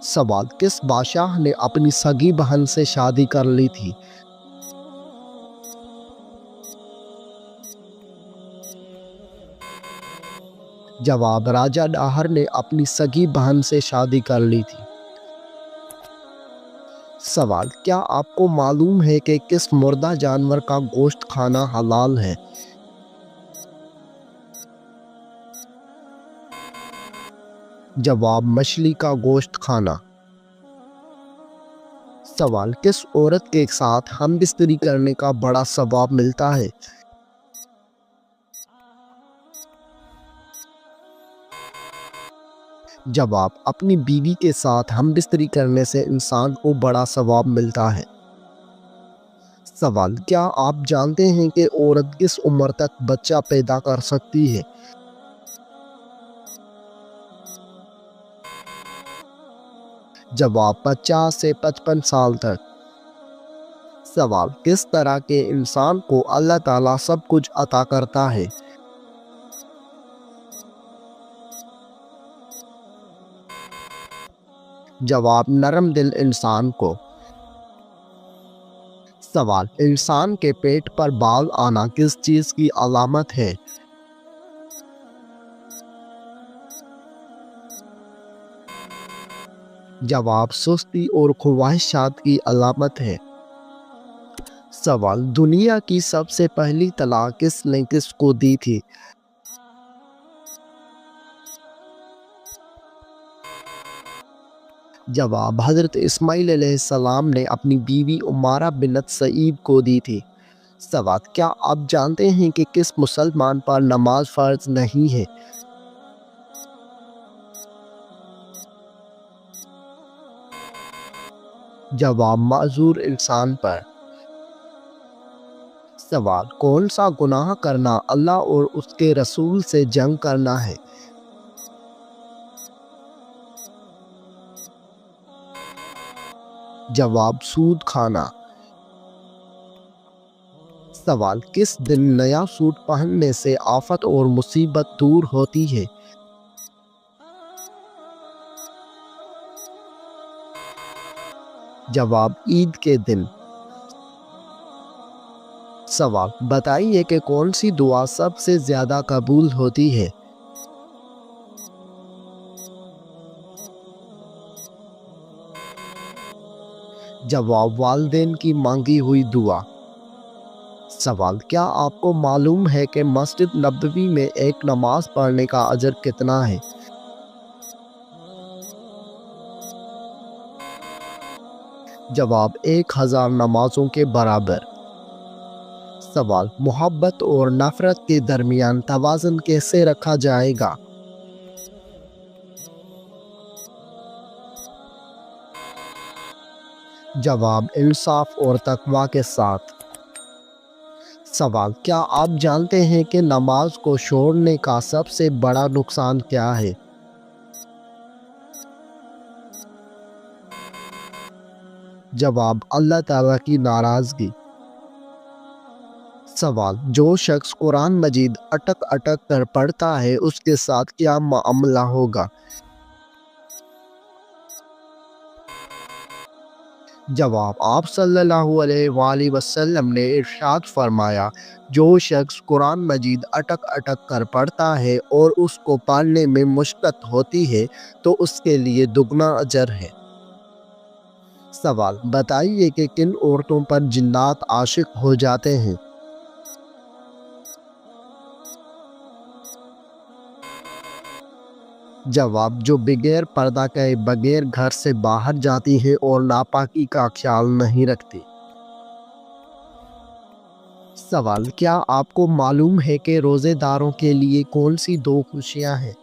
سوال: کس بادشاہ نے اپنی سگی بہن سے شادی کر لی تھی؟ جواب: راجہ ڈاہر نے اپنی سگی بہن سے شادی کر لی تھی۔ سوال: کیا آپ کو معلوم ہے کہ کس مردہ جانور کا گوشت کھانا حلال ہے؟ جواب: مچھلی کا گوشت کھانا۔ سوال: کس عورت کے ساتھ ہم بستری کرنے کا بڑا ثواب ملتا ہے؟ جواب: اپنی بیوی کے ساتھ ہم بستری کرنے سے انسان کو بڑا ثواب ملتا ہے۔ سوال: کیا آپ جانتے ہیں کہ عورت کس عمر تک بچہ پیدا کر سکتی ہے؟ جواب: 50 سے 55 سال تک۔ سوال: کس طرح کے انسان کو اللہ تعالیٰ سب کچھ عطا کرتا ہے؟ جواب: نرم دل انسان کو۔ سوال: انسان کے پیٹ پر بال آنا کس چیز کی علامت ہے؟ جواب: سستی اور خواہشات کی علامت ہے۔ سوال: دنیا کی سب سے پہلی طلاق کس نے کس کو دی تھی؟ جواب: حضرت اسماعیل علیہ السلام نے اپنی بیوی عمارہ بنت سعید کو دی تھی۔ سوال: کیا آپ جانتے ہیں کہ کس مسلمان پر نماز فرض نہیں ہے؟ جواب: معذور انسان پر۔ سوال: کون سا گناہ کرنا اللہ اور اس کے رسول سے جنگ کرنا ہے؟ جواب: سود کھانا۔ سوال: کس دن نیا سوٹ پہننے سے آفت اور مصیبت دور ہوتی ہے؟ جواب: عید کے دن۔ سوال: بتائیے کہ کون سی دعا سب سے زیادہ قبول ہوتی ہے؟ جواب: والدین کی مانگی ہوئی دعا۔ سوال: کیا آپ کو معلوم ہے کہ مسجد نبوی میں ایک نماز پڑھنے کا اجر کتنا ہے؟ جواب: 1000 نمازوں کے برابر۔ سوال: محبت اور نفرت کے درمیان توازن کیسے رکھا جائے گا؟ جواب: انصاف اور تقوی کے ساتھ۔ سوال: کیا آپ جانتے ہیں کہ نماز کو چھوڑنے کا سب سے بڑا نقصان کیا ہے؟ جواب: اللہ تعالیٰ کی ناراضگی۔ سوال: جو شخص قرآن مجید اٹک اٹک کر پڑھتا ہے اس کے ساتھ کیا معاملہ ہوگا؟ جواب: آپ صلی اللہ علیہ وآلہ وسلم نے ارشاد فرمایا، جو شخص قرآن مجید اٹک اٹک کر پڑھتا ہے اور اس کو پڑھنے میں مشقت ہوتی ہے تو اس کے لیے دگنا اجر ہے۔ سوال: بتائیے کہ کن عورتوں پر جنات عاشق ہو جاتے ہیں؟ جواب: جو بغیر پردہ کئے بغیر گھر سے باہر جاتی ہے اور ناپاکی کا خیال نہیں رکھتی۔ سوال: کیا آپ کو معلوم ہے کہ روزے داروں کے لیے کون سی 2 خوشیاں ہیں؟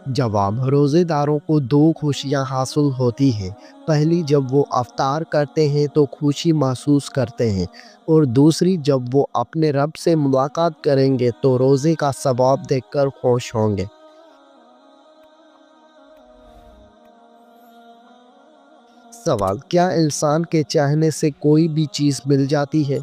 جواب: روزے داروں کو 2 خوشیاں حاصل ہوتی ہیں۔ پہلی، جب وہ افطار کرتے ہیں تو خوشی محسوس کرتے ہیں، اور دوسری، جب وہ اپنے رب سے ملاقات کریں گے تو روزے کا ثواب دیکھ کر خوش ہوں گے۔ سوال: کیا انسان کے چاہنے سے کوئی بھی چیز مل جاتی ہے؟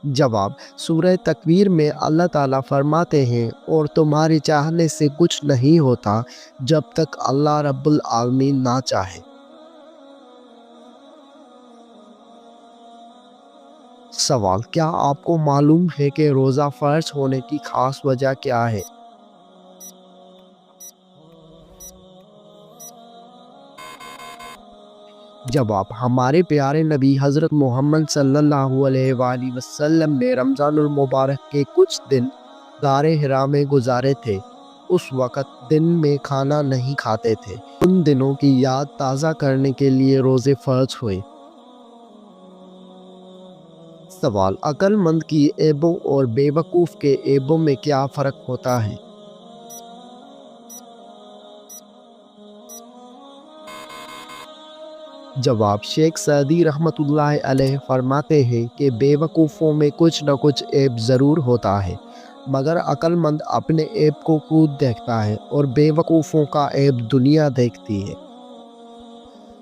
جواب: سورہ تکویر میں اللہ تعالیٰ فرماتے ہیں اور تمہارے چاہنے سے کچھ نہیں ہوتا جب تک اللہ رب العالمین نہ چاہے۔ سوال: کیا آپ کو معلوم ہے کہ روزہ فرض ہونے کی خاص وجہ کیا ہے؟ جواب: ہمارے پیارے نبی حضرت محمد صلی اللہ علیہ وآلہ وسلم نے رمضان المبارک کے کچھ دن غار حرا میں گزارے تھے۔ اس وقت دن میں کھانا نہیں کھاتے تھے۔ ان دنوں کی یاد تازہ کرنے کے لیے روزے فرض ہوئے۔ سوال: عقل مند کی عیبوں اور بے وقوف کے عیبوں میں کیا فرق ہوتا ہے؟ جواب: شیخ سعدی رحمۃ اللہ علیہ فرماتے ہیں کہ بے وقوفوں میں کچھ نہ کچھ عیب ضرور ہوتا ہے، مگر عقل مند اپنے عیب کو خود دیکھتا ہے اور بے وقوفوں کا عیب دنیا دیکھتی ہے۔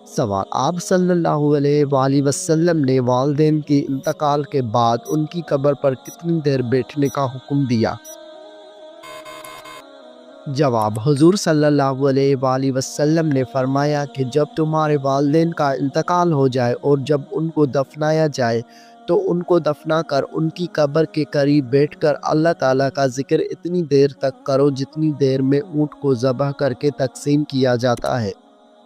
سوال: آپ صلی اللہ علیہ وآلہ وسلم نے والدین کے انتقال کے بعد ان کی قبر پر کتنی دیر بیٹھنے کا حکم دیا؟ جواب: حضور صلی اللہ علیہ وآلہ وسلم نے فرمایا کہ جب تمہارے والدین کا انتقال ہو جائے اور جب ان کو دفنایا جائے تو ان کو دفنا کر ان کی قبر کے قریب بیٹھ کر اللہ تعالیٰ کا ذکر اتنی دیر تک کرو جتنی دیر میں اونٹ کو ذبح کر کے تقسیم کیا جاتا ہے،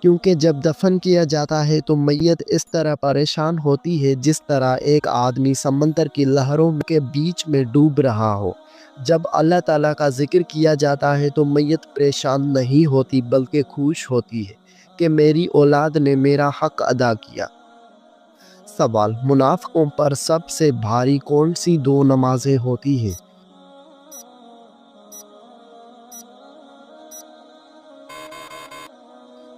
کیونکہ جب دفن کیا جاتا ہے تو میت اس طرح پریشان ہوتی ہے جس طرح ایک آدمی سمندر کی لہروں کے بیچ میں ڈوب رہا ہو۔ جب اللہ تعالیٰ کا ذکر کیا جاتا ہے تو میت پریشان نہیں ہوتی بلکہ خوش ہوتی ہے کہ میری اولاد نے میرا حق ادا کیا۔ سوال: منافقوں پر سب سے بھاری کون سی دو نمازیں ہوتی ہیں؟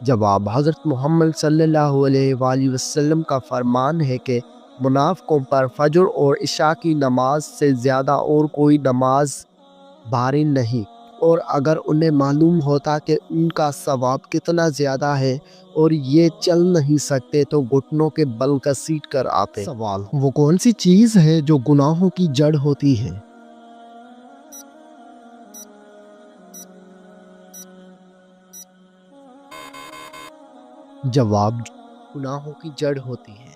جواب: حضرت محمد صلی اللہ علیہ وآلہ وسلم کا فرمان ہے کہ منافقوں پر فجر اور عشاء کی نماز سے زیادہ اور کوئی نماز بھاری نہیں، اور اگر انہیں معلوم ہوتا کہ ان کا ثواب کتنا زیادہ ہے اور یہ چل نہیں سکتے تو گھٹنوں کے بل گھسیٹ کر آتے۔ سوال: وہ کون سی چیز ہے جو گناہوں کی جڑ ہوتی ہے؟ جواب: گناہوں کی جڑ ہوتی ہے۔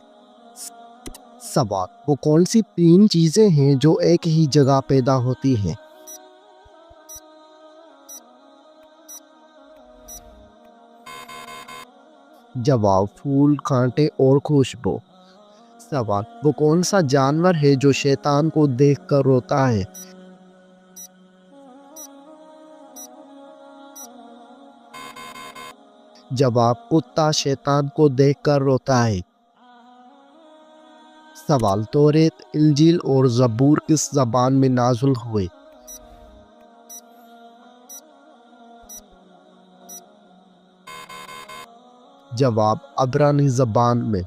سوال: وہ کون سی تین چیزیں ہیں جو ایک ہی جگہ پیدا ہوتی ہیں؟ جواب: پھول، کانٹے اور خوشبو۔ سوال: وہ کون سا جانور ہے جو شیطان کو دیکھ کر روتا ہے؟ جواب: کتا شیطان کو دیکھ کر روتا ہے۔ سوال: توریت، انجیل اور زبور کس زبان میں نازل ہوئے؟ جواب: عبرانی زبان میں۔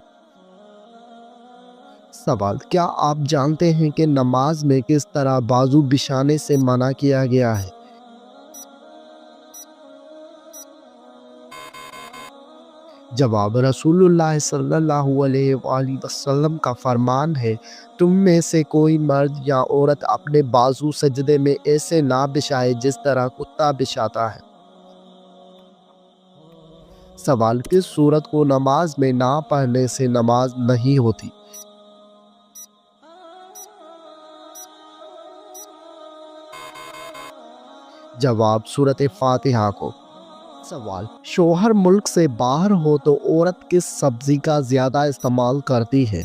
سوال: کیا آپ جانتے ہیں کہ نماز میں کس طرح بازو بچھانے سے منع کیا گیا ہے؟ جواب: رسول اللہ صلی اللہ علیہ وآلہ وسلم کا فرمان ہے، تم میں سے کوئی مرد یا عورت اپنے بازو سجدے میں ایسے نہ بچھائے جس طرح کتا بچھاتا ہے۔ سوال: کس سورت کو نماز میں نہ پڑھنے سے نماز نہیں ہوتی؟ جواب: سورت فاتحہ کو۔ سوال: شوہر ملک سے باہر ہو تو عورت کس سبزی کا زیادہ استعمال کرتی ہے؟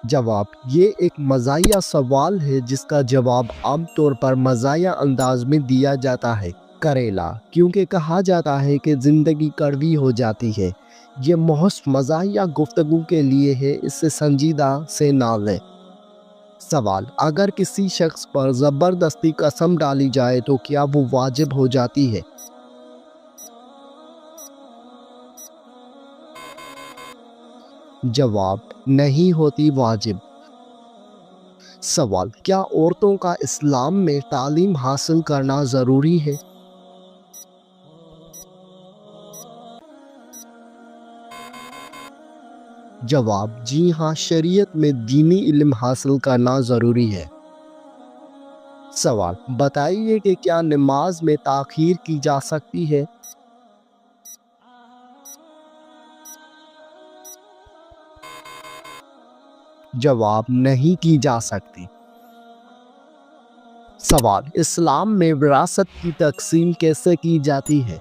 جواب: یہ ایک مزاحیہ سوال ہے جس کا جواب عام طور پر مزاحیہ انداز میں دیا جاتا ہے۔ کریلا، کیونکہ کہا جاتا ہے کہ زندگی کڑوی ہو جاتی ہے۔ یہ محض مزاحیہ گفتگو کے لیے ہے، اسے سنجیدہ سے نہ لیں۔ سوال: اگر کسی شخص پر زبردستی قسم ڈالی جائے تو کیا وہ واجب ہو جاتی ہے؟ جواب: نہیں ہوتی واجب۔ سوال: کیا عورتوں کا اسلام میں تعلیم حاصل کرنا ضروری ہے؟ جواب: جی ہاں، شریعت میں دینی علم حاصل کرنا ضروری ہے۔ سوال: بتائیے کہ کیا نماز میں تاخیر کی جا سکتی ہے؟ جواب: نہیں کی جا سکتی۔ سوال: اسلام میں وراثت کی تقسیم کیسے کی جاتی ہے؟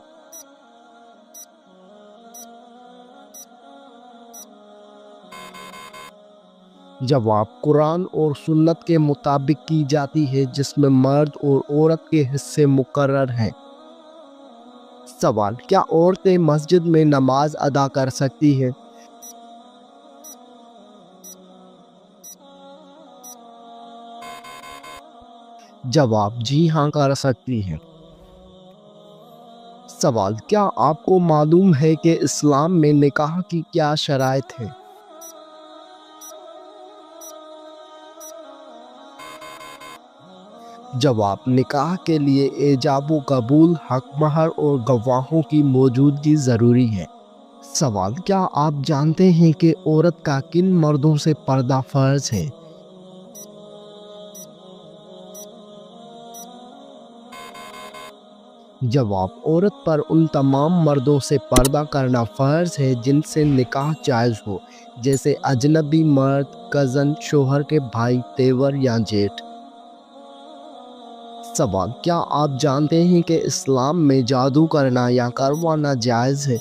جواب: قرآن اور سنت کے مطابق کی جاتی ہے، جس میں مرد اور عورت کے حصے مقرر ہیں۔ سوال: کیا عورتیں مسجد میں نماز ادا کر سکتی ہیں؟ جواب: جی ہاں، کر سکتی ہیں۔ سوال: کیا آپ کو معلوم ہے کہ اسلام میں نکاح کی کیا شرائط ہیں؟ جواب: نکاح کے لیے ایجاب و قبول، حق مہر اور گواہوں کی موجودگی ضروری ہے۔ سوال: کیا آپ جانتے ہیں کہ عورت کا کن مردوں سے پردہ فرض ہے؟ جواب: عورت پر ان تمام مردوں سے پردہ کرنا فرض ہے جن سے نکاح جائز ہو، جیسے اجنبی مرد، کزن، شوہر کے بھائی، تیور یا جیٹھ۔ سوال: کیا آپ جانتے ہیں کہ اسلام میں جادو کرنا یا کروانا جائز ہے؟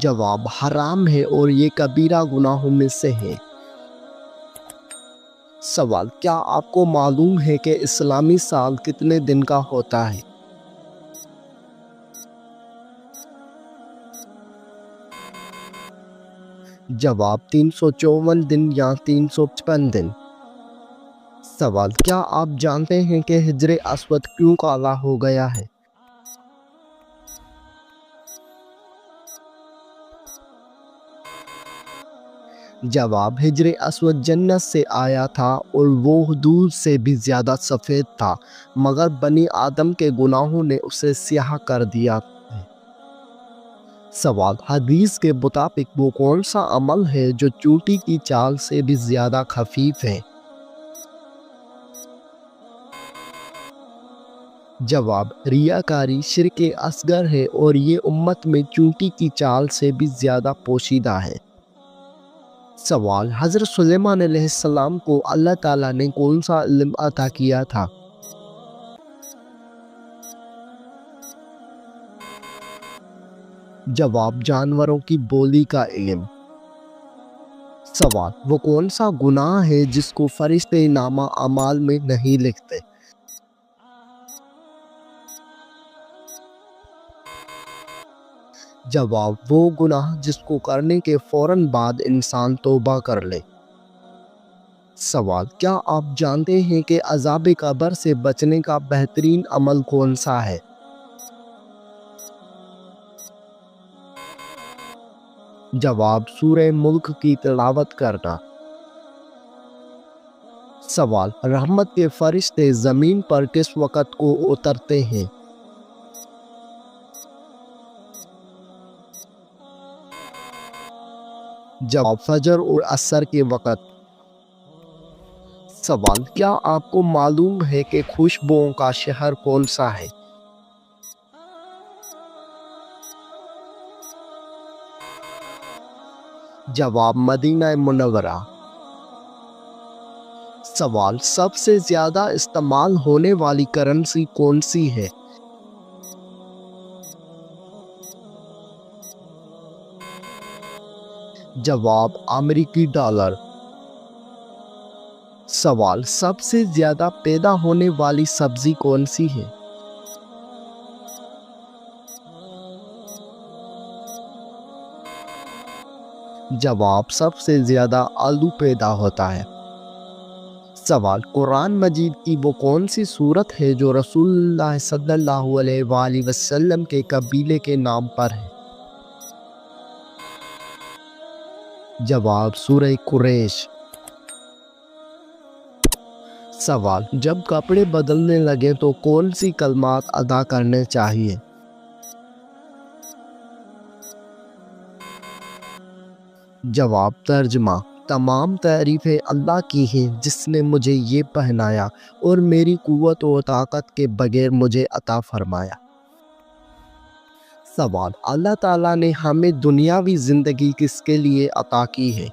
جواب: حرام ہے اور یہ کبیرہ گناہوں میں سے ہے۔ سوال: کیا آپ کو معلوم ہے کہ اسلامی سال کتنے دن کا ہوتا ہے؟ جواب: 354 دن یا 355 دن۔ سوال: کیا آپ جانتے ہیں کہ حجر اسود کیوں کالا ہو گیا ہے؟ جواب: حجر اسود جنت سے آیا تھا اور وہ دودھ سے بھی زیادہ سفید تھا، مگر بنی آدم کے گناہوں نے اسے سیاہ کر دیا ہے۔ سوال: حدیث کے مطابق وہ کون سا عمل ہے جو چونٹی کی چال سے بھی زیادہ خفیف ہے؟ جواب: ریاکاری شرک اصغر ہے اور یہ امت میں چونٹی کی چال سے بھی زیادہ پوشیدہ ہے۔ سوال: حضرت سلیمان علیہ السلام کو اللہ تعالیٰ نے کون سا علم عطا کیا تھا؟ جواب: جانوروں کی بولی کا علم۔ سوال: وہ کون سا گناہ ہے جس کو فرشتے نامہ اعمال میں نہیں لکھتے؟ جواب: وہ گناہ جس کو کرنے کے فوراً بعد انسان توبہ کر لے۔ سوال: کیا آپ جانتے ہیں کہ عذاب قبر سے بچنے کا بہترین عمل کون سا ہے؟ جواب: سورہ ملک کی تلاوت کرنا۔ سوال: رحمت کے فرشتے زمین پر کس وقت کو اترتے ہیں؟ جواب: فجر اور عصر کے وقت۔ سوال: کیا آپ کو معلوم ہے کہ خوشبوؤں کا شہر کون سا ہے؟ جواب: مدینہ منورہ۔ سوال: سب سے زیادہ استعمال ہونے والی کرنسی کون سی ہے؟ جواب: امریکی ڈالر۔ سوال: سب سے زیادہ پیدا ہونے والی سبزی کون سی ہے؟ جواب: سب سے زیادہ آلو پیدا ہوتا ہے۔ سوال: قرآن مجید کی وہ کون سی سورت ہے جو رسول اللہ صلی اللہ علیہ وآلہ وسلم کے قبیلے کے نام پر ہے؟ جواب: سورہ قریش۔ سوال: جب کپڑے بدلنے لگیں تو کون سی کلمات ادا کرنے چاہیے؟ جواب ترجمہ: تمام تعریفیں اللہ کی ہیں جس نے مجھے یہ پہنایا اور میری قوت و طاقت کے بغیر مجھے عطا فرمایا۔ سوال: اللہ تعالیٰ نے ہمیں دنیاوی زندگی کس کے لیے عطا کی ہے؟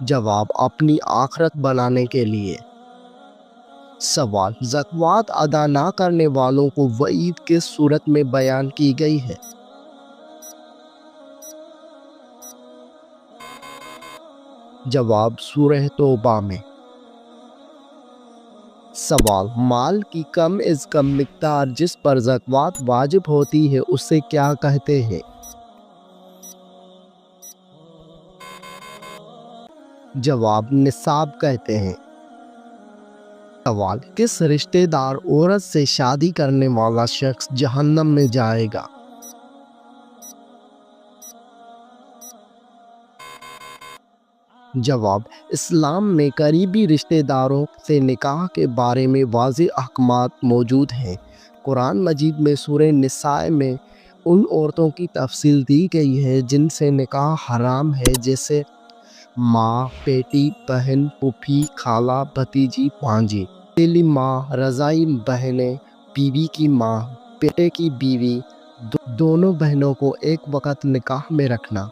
جواب: اپنی آخرت بنانے کے لیے۔ سوال: زکوٰۃ ادا نہ کرنے والوں کو وعید کس صورت میں بیان کی گئی ہے؟ جواب: سورہ توبہ میں۔ سوال: مال کی کم از کم مقدار جس پر زکوٰۃ واجب ہوتی ہے اسے کیا کہتے ہیں؟ جواب: نصاب کہتے ہیں۔ سوال: کس رشتہ دار عورت سے شادی کرنے والا شخص جہنم میں جائے گا؟ جواب: اسلام میں قریبی رشتہ داروں سے نکاح کے بارے میں واضح احکامات موجود ہیں۔ قرآن مجید میں سورہ نساء میں ان عورتوں کی تفصیل دی گئی ہے جن سے نکاح حرام ہے، جیسے ماں، بیٹی، بہن، پھوپھی، خالہ، بھتیجی، بھانجی، اکیلی ماں، رضاعی بہنیں، بیوی کی ماں، بیٹے کی بیوی، دونوں بہنوں کو ایک وقت نکاح میں رکھنا۔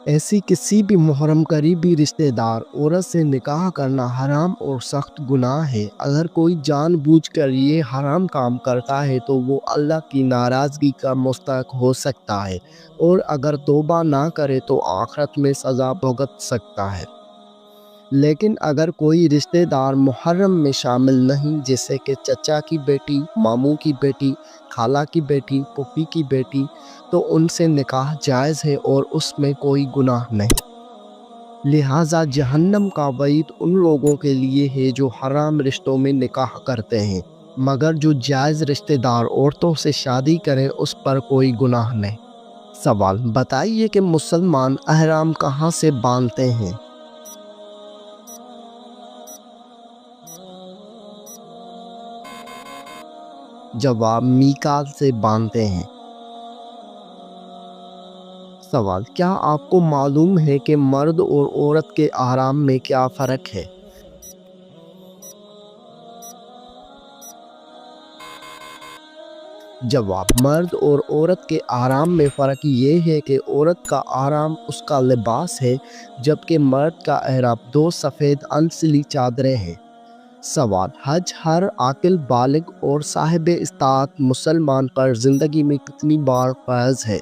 ایسی کسی بھی محرم قریبی رشتہ دار عورت سے نکاح کرنا حرام اور سخت گناہ ہے۔ اگر کوئی جان بوجھ کر یہ حرام کام کرتا ہے تو وہ اللہ کی ناراضگی کا مستحق ہو سکتا ہے، اور اگر توبہ نہ کرے تو آخرت میں سزا بھگت سکتا ہے۔ لیکن اگر کوئی رشتہ دار محرم میں شامل نہیں، جیسے کہ چچا کی بیٹی، ماموں کی بیٹی، خالہ کی بیٹی، پھوپھی کی بیٹی، تو ان سے نکاح جائز ہے اور اس میں کوئی گناہ نہیں۔ لہٰذا جہنم کا وعید ان لوگوں کے لیے ہے جو حرام رشتوں میں نکاح کرتے ہیں، مگر جو جائز رشتہ دار عورتوں سے شادی کریں اس پر کوئی گناہ نہیں۔ سوال: بتائیے کہ مسلمان احرام کہاں سے باندھتے ہیں؟ جواب: میقات سے باندھتے ہیں۔ سوال: کیا آپ کو معلوم ہے کہ مرد اور عورت کے احرام میں کیا فرق ہے؟ جواب: مرد اور عورت کے احرام میں فرق یہ ہے کہ عورت کا احرام اس کا لباس ہے، جبکہ مرد کا احرام دو سفید انسلی چادریں ہیں۔ سوال: حج ہر عاقل بالغ اور صاحب استطاعت مسلمان پر زندگی میں کتنی بار فرض ہے؟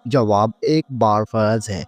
جواب: ایک بار فرض ہے۔